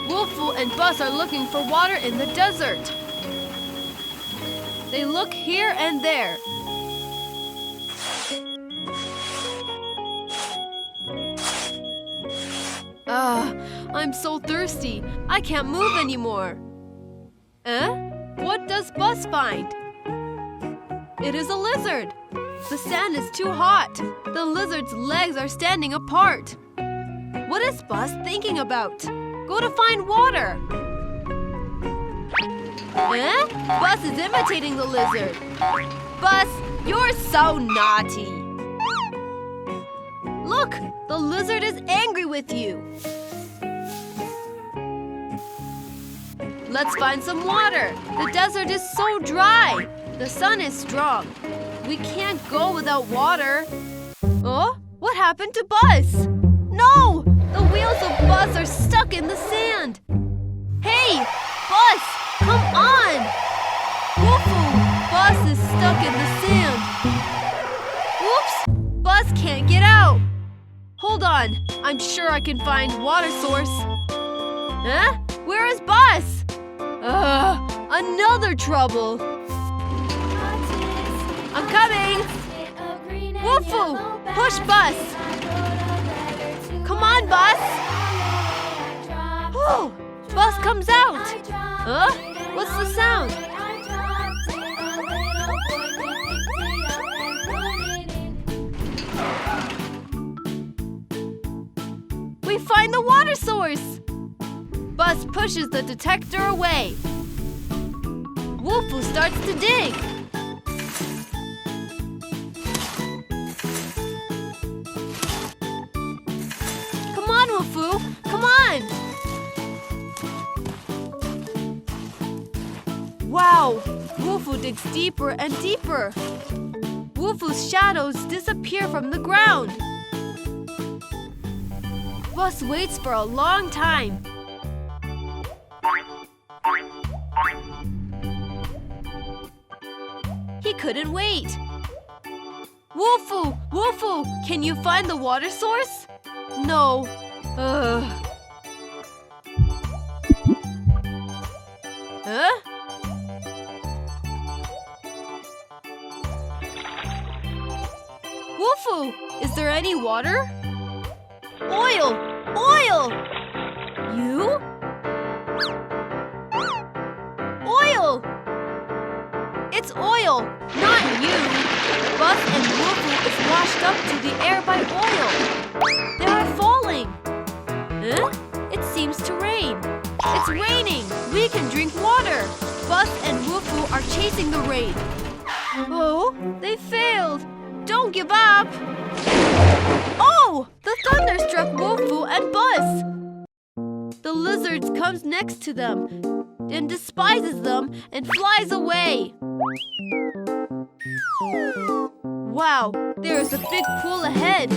Wolfoo and Buzz are looking for water in the desert. They look here and there. I'm so thirsty. I can't move anymore. What does Buzz find? It is a lizard. The sand is too hot. The lizard's legs are standing apart. What is Buzz thinking about? Go to find water. Buzz is imitating the lizard. Buzz, you're so naughty. Look, the lizard is angry with you. Let's find some water. The desert is so dry. The sun is strong. We can't go without water. Oh, what happened to Buzz? No! The wheels of Buzz are stuck in the sand. Hey, Buzz, come on! Wolfoo, Buzz is stuck in the sand. Whoops, Buzz can't get out. Hold on, I'm sure I can find water source. Where is Buzz? Another trouble. I'm coming! Wolfoo, push Buzz! Come on, Buzz! Whew, Buzz comes out! What's the sound? We find the water source! Buzz pushes the detector away. Wolfoo starts to dig. Come on, Wolfoo! Come on! Wow! Wolfoo digs deeper and deeper. Wolfoo's shadows disappear from the ground. Buzz waits for a long time. He couldn't wait. Wolfoo! Wolfoo! Can you find the water source? No. Wolfoo! Is there any water? Oil! Oil! You? Oil! It's oil, not you! Buzz and Wolfoo is washed up to the air by oil. They are falling. It seems to rain. It's raining! We can drink water! Buzz and Wolfoo are chasing the rain. Oh, they failed! Don't give up! Oh! The thunder struck Wolfoo and Buzz! The lizard comes next to them and despises them and flies away. Wow, there is a big pool ahead.